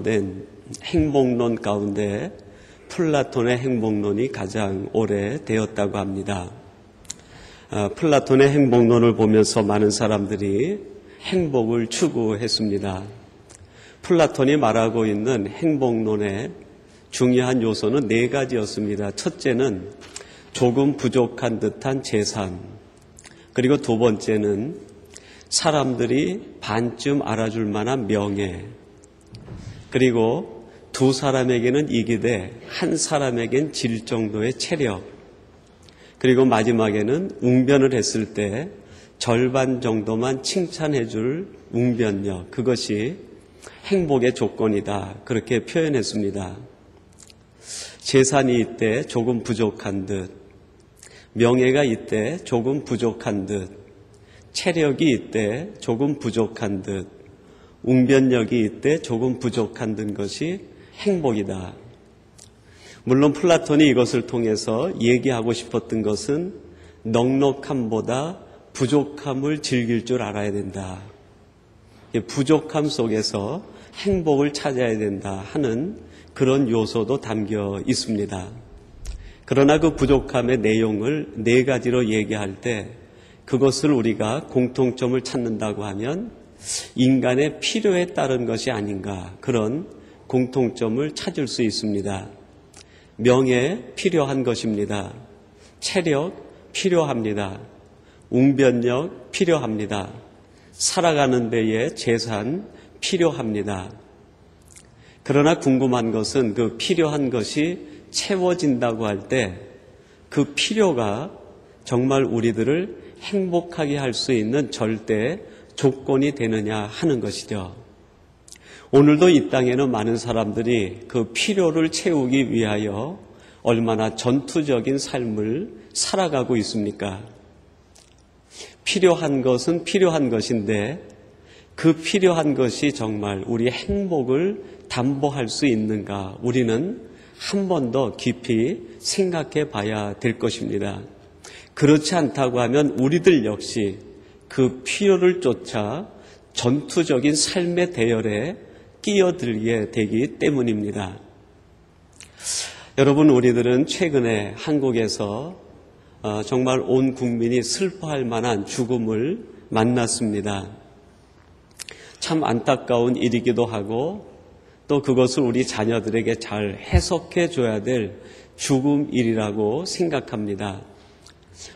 된 행복론 가운데 플라톤의 행복론이 가장 오래되었다고 합니다. 플라톤의 행복론을 보면서 많은 사람들이 행복을 추구했습니다. 플라톤이 말하고 있는 행복론의 중요한 요소는 4가지였습니다. 첫째는 조금 부족한 듯한 재산, 그리고 두 번째는 사람들이 반쯤 알아줄 만한 명예, 그리고 두 사람에게는 이기되 한 사람에겐 질 정도의 체력, 그리고 마지막에는 웅변을 했을 때 절반 정도만 칭찬해 줄 웅변력, 그것이 행복의 조건이다, 그렇게 표현했습니다. 재산이 이때 조금 부족한 듯, 명예가 이때 조금 부족한 듯, 체력이 이때 조금 부족한 듯, 웅변력이 이때 조금 부족한 듯 것이 행복이다. 물론 플라톤이 이것을 통해서 얘기하고 싶었던 것은 넉넉함보다 부족함을 즐길 줄 알아야 된다. 부족함 속에서 행복을 찾아야 된다 하는 그런 요소도 담겨 있습니다. 그러나 그 부족함의 내용을 4가지로 얘기할 때 그것을 우리가 공통점을 찾는다고 하면 인간의 필요에 따른 것이 아닌가, 그런 공통점을 찾을 수 있습니다. 명예 필요한 것입니다. 체력 필요합니다. 웅변력 필요합니다. 살아가는 데에 재산 필요합니다. 그러나 궁금한 것은 그 필요한 것이 채워진다고 할 때 그 필요가 정말 우리들을 행복하게 할 수 있는 절대 조건이 되느냐 하는 것이죠. 오늘도 이 땅에는 많은 사람들이 그 필요를 채우기 위하여 얼마나 전투적인 삶을 살아가고 있습니까? 필요한 것은 필요한 것인데 그 필요한 것이 정말 우리의 행복을 담보할 수 있는가, 우리는 한 번 더 깊이 생각해 봐야 될 것입니다. 그렇지 않다고 하면 우리들 역시 그 필요를 쫓아 전투적인 삶의 대열에 끼어들게 되기 때문입니다. 여러분, 우리들은 최근에 한국에서 정말 온 국민이 슬퍼할 만한 죽음을 만났습니다. 참 안타까운 일이기도 하고 또 그것을 우리 자녀들에게 잘 해석해 줘야 될 죽음일이라고 생각합니다.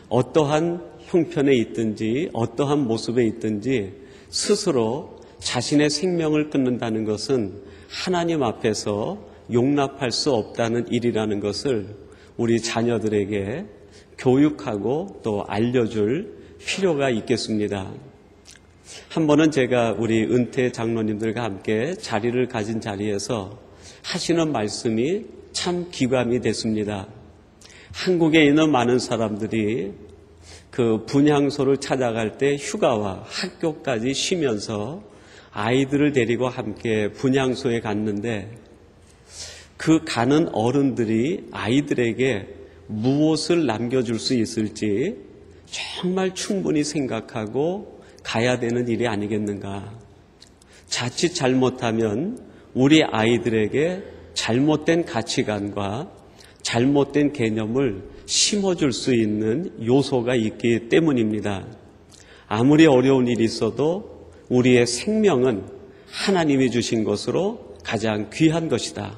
어떠한 형편에 있든지 어떠한 모습에 있든지 스스로 자신의 생명을 끊는다는 것은 하나님 앞에서 용납할 수 없다는 일이라는 것을 우리 자녀들에게 교육하고 또 알려줄 필요가 있겠습니다. 한 번은 제가 우리 은퇴 장로님들과 함께 자리를 가진 자리에서 하시는 말씀이 참 기감이 됐습니다. 한국에 있는 많은 사람들이 그 분향소를 찾아갈 때 휴가와 학교까지 쉬면서 아이들을 데리고 함께 분향소에 갔는데 그 가는 어른들이 아이들에게 무엇을 남겨줄 수 있을지 정말 충분히 생각하고 가야 되는 일이 아니겠는가. 자칫 잘못하면 우리 아이들에게 잘못된 가치관과 잘못된 개념을 심어줄 수 있는 요소가 있기 때문입니다. 아무리 어려운 일이 있어도 우리의 생명은 하나님이 주신 것으로 가장 귀한 것이다.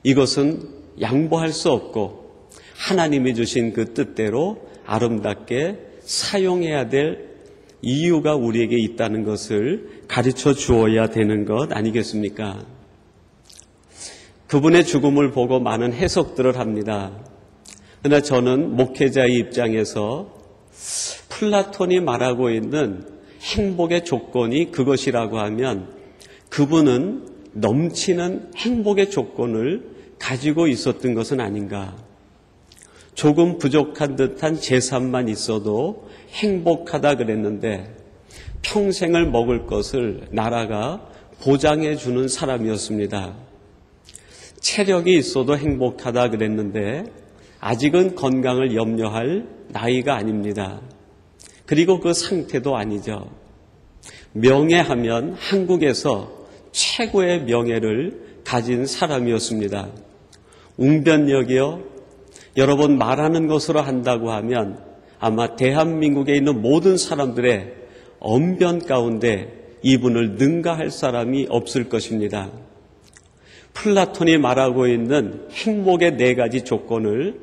이것은 양보할 수 없고 하나님이 주신 그 뜻대로 아름답게 사용해야 될 이유가 우리에게 있다는 것을 가르쳐 주어야 되는 것 아니겠습니까? 그분의 죽음을 보고 많은 해석들을 합니다. 그러나 저는 목회자의 입장에서 플라톤이 말하고 있는 행복의 조건이 그것이라고 하면 그분은 넘치는 행복의 조건을 가지고 있었던 것은 아닌가. 조금 부족한 듯한 재산만 있어도 행복하다 그랬는데 평생을 먹을 것을 나라가 보장해 주는 사람이었습니다. 체력이 있어도 행복하다 그랬는데 아직은 건강을 염려할 나이가 아닙니다. 그리고 그 상태도 아니죠. 명예하면 한국에서 최고의 명예를 가진 사람이었습니다. 웅변역이요, 여러분 말하는 것으로 한다고 하면 아마 대한민국에 있는 모든 사람들의 언변 가운데 이분을 능가할 사람이 없을 것입니다. 플라톤이 말하고 있는 행복의 4가지 조건을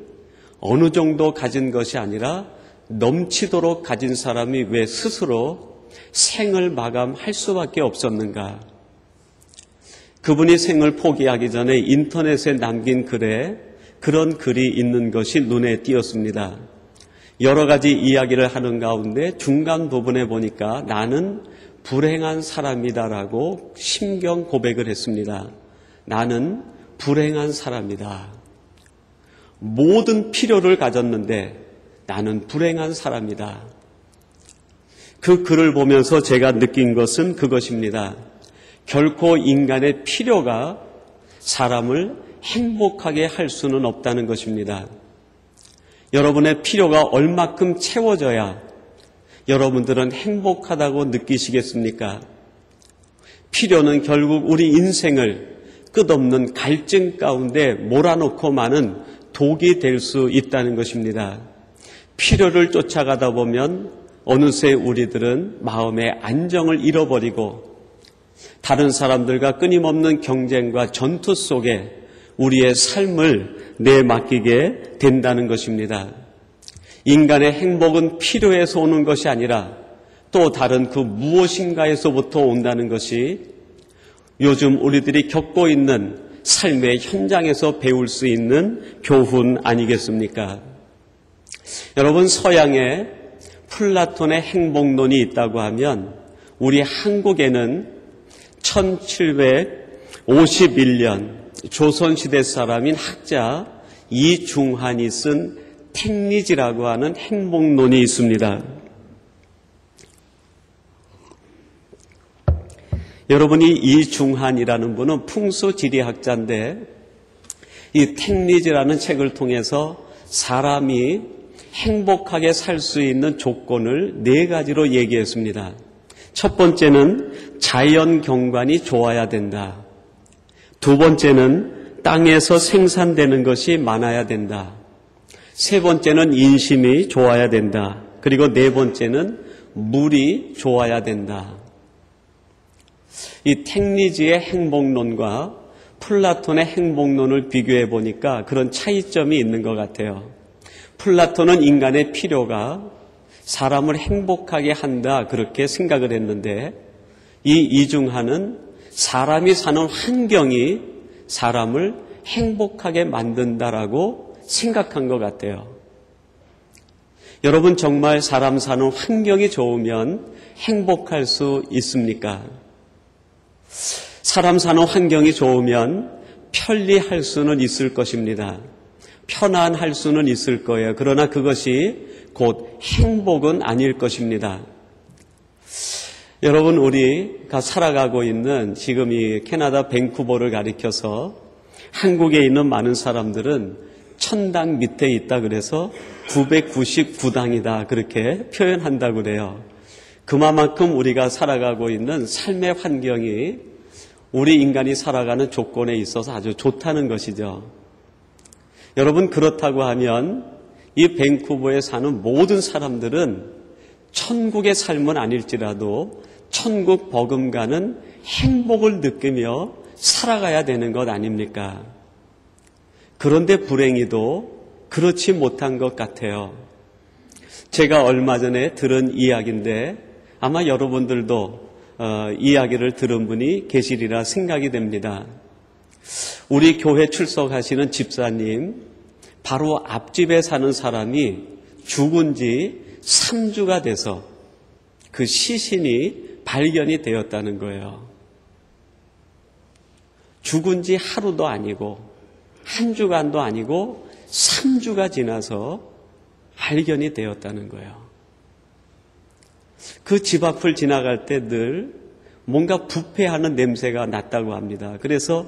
어느 정도 가진 것이 아니라 넘치도록 가진 사람이 왜 스스로 생을 마감할 수밖에 없었는가? 그분이 생을 포기하기 전에 인터넷에 남긴 글에 그런 글이 있는 것이 눈에 띄었습니다. 여러 가지 이야기를 하는 가운데 중간 부분에 보니까 나는 불행한 사람이다라고 심경 고백을 했습니다. 나는 불행한 사람이다. 모든 필요를 가졌는데 나는 불행한 사람이다. 그 글을 보면서 제가 느낀 것은 그것입니다. 결코 인간의 필요가 사람을 행복하게 할 수는 없다는 것입니다. 여러분의 필요가 얼마큼 채워져야 여러분들은 행복하다고 느끼시겠습니까? 필요는 결국 우리 인생을 끝없는 갈증 가운데 몰아넣고 마는 독이 될 수 있다는 것입니다. 필요를 쫓아가다 보면 어느새 우리들은 마음의 안정을 잃어버리고 다른 사람들과 끊임없는 경쟁과 전투 속에 우리의 삶을 내맡기게 된다는 것입니다. 인간의 행복은 필요에서 오는 것이 아니라 또 다른 그 무엇인가에서부터 온다는 것이 요즘 우리들이 겪고 있는 삶의 현장에서 배울 수 있는 교훈 아니겠습니까? 여러분, 서양에 플라톤의 행복론이 있다고 하면 우리 한국에는 1751년 조선시대 사람인 학자 이중한이 쓴 택리지라고 하는 행복론이 있습니다. 여러분이 이중한이라는 분은 풍수지리학자인데 이 택리지라는 책을 통해서 사람이 행복하게 살 수 있는 조건을 4가지로 얘기했습니다. 첫 번째는 자연 경관이 좋아야 된다. 두 번째는 땅에서 생산되는 것이 많아야 된다. 세 번째는 인심이 좋아야 된다. 그리고 4번째는 물이 좋아야 된다. 이 택리지의 행복론과 플라톤의 행복론을 비교해 보니까 그런 차이점이 있는 것 같아요. 플라톤은 인간의 필요가 사람을 행복하게 한다 그렇게 생각을 했는데 이 이중한은 사람이 사는 환경이 사람을 행복하게 만든다라고 생각한 것 같아요. 여러분, 정말 사람 사는 환경이 좋으면 행복할 수 있습니까? 사람 사는 환경이 좋으면 편리할 수는 있을 것입니다. 편안할 수는 있을 거예요. 그러나 그것이 곧 행복은 아닐 것입니다. 여러분, 우리가 살아가고 있는 지금 이 캐나다 밴쿠버를 가리켜서 한국에 있는 많은 사람들은 1000당 밑에 있다 그래서 999당이다 그렇게 표현한다고 그래요. 그만큼 우리가 살아가고 있는 삶의 환경이 우리 인간이 살아가는 조건에 있어서 아주 좋다는 것이죠. 여러분, 그렇다고 하면 이 밴쿠버에 사는 모든 사람들은 천국의 삶은 아닐지라도 천국 버금가는 행복을 느끼며 살아가야 되는 것 아닙니까? 그런데 불행히도 그렇지 못한 것 같아요. 제가 얼마 전에 들은 이야기인데 아마 여러분들도 이야기를 들은 분이 계시리라 생각이 됩니다. 우리 교회 출석하시는 집사님, 바로 앞집에 사는 사람이 죽은 지 3주가 돼서 그 시신이 발견이 되었다는 거예요. 죽은 지 하루도 아니고 한 주간도 아니고 3주가 지나서 발견이 되었다는 거예요. 그 집 앞을 지나갈 때 늘 뭔가 부패하는 냄새가 났다고 합니다. 그래서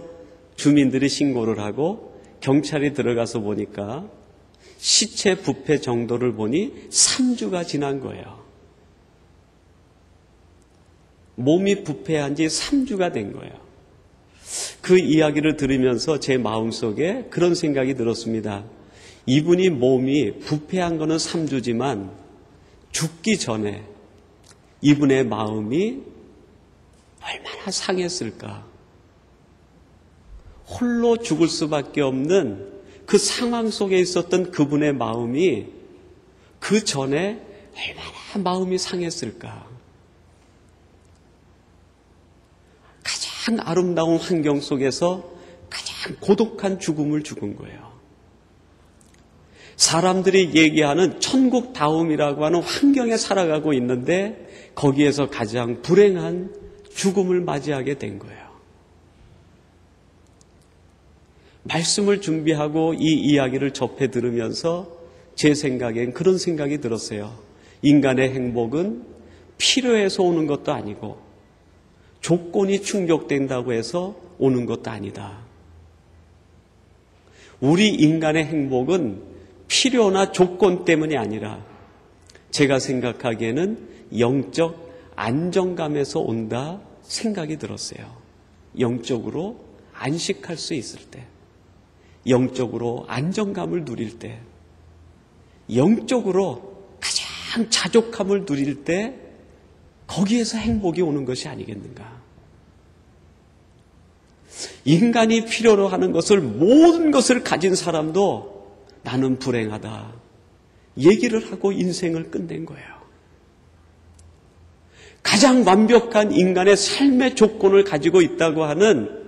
주민들이 신고를 하고 경찰이 들어가서 보니까 시체 부패 정도를 보니 3주가 지난 거예요. 몸이 부패한 지 3주가 된 거예요. 그 이야기를 들으면서 제 마음속에 그런 생각이 들었습니다. 이분이 몸이 부패한 거는 3주지만 죽기 전에 이분의 마음이 얼마나 상했을까. 홀로 죽을 수밖에 없는 그 상황 속에 있었던 그분의 마음이 그 전에 얼마나 마음이 상했을까. 가장 아름다운 환경 속에서 가장 고독한 죽음을 죽은 거예요. 사람들이 얘기하는 천국다움이라고 하는 환경에 살아가고 있는데 거기에서 가장 불행한 죽음을 맞이하게 된 거예요. 말씀을 준비하고 이 이야기를 접해 들으면서 제 생각엔 그런 생각이 들었어요. 인간의 행복은 필요해서 오는 것도 아니고 조건이 충족된다고 해서 오는 것도 아니다. 우리 인간의 행복은 필요나 조건 때문이 아니라 제가 생각하기에는 영적 안정감에서 온다 생각이 들었어요. 영적으로 안식할 수 있을 때, 영적으로 안정감을 누릴 때, 영적으로 가장 자족함을 누릴 때 거기에서 행복이 오는 것이 아니겠는가. 인간이 필요로 하는 것을 모든 것을 가진 사람도 나는 불행하다 얘기를 하고 인생을 끝낸 거예요. 가장 완벽한 인간의 삶의 조건을 가지고 있다고 하는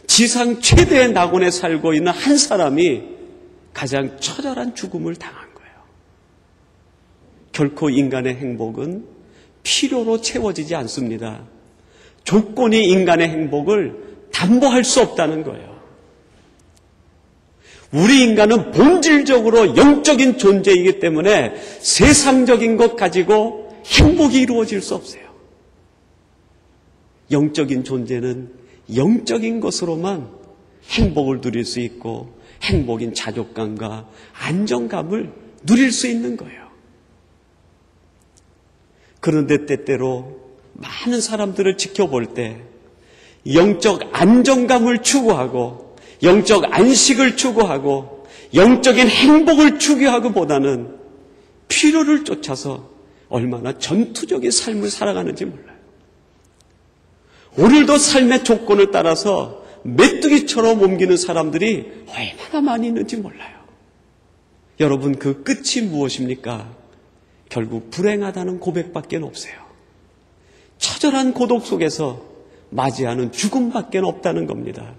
지상 최대의 낙원에 살고 있는 한 사람이 가장 처절한 죽음을 당한 거예요. 결코 인간의 행복은 필요로 채워지지 않습니다. 조건이 인간의 행복을 담보할 수 없다는 거예요. 우리 인간은 본질적으로 영적인 존재이기 때문에 세상적인 것 가지고 행복이 이루어질 수 없어요. 영적인 존재는 영적인 것으로만 행복을 누릴 수 있고 행복인 자족감과 안정감을 누릴 수 있는 거예요. 그런데 때때로 많은 사람들을 지켜볼 때 영적 안정감을 추구하고 영적 안식을 추구하고 영적인 행복을 추구하기보다는 필요를 쫓아서 얼마나 전투적인 삶을 살아가는지 몰라요. 오늘도 삶의 조건을 따라서 메뚜기처럼 옮기는 사람들이 얼마나 많이 있는지 몰라요. 여러분, 그 끝이 무엇입니까? 결국 불행하다는 고백밖에 없어요. 처절한 고독 속에서 맞이하는 죽음밖에 없다는 겁니다.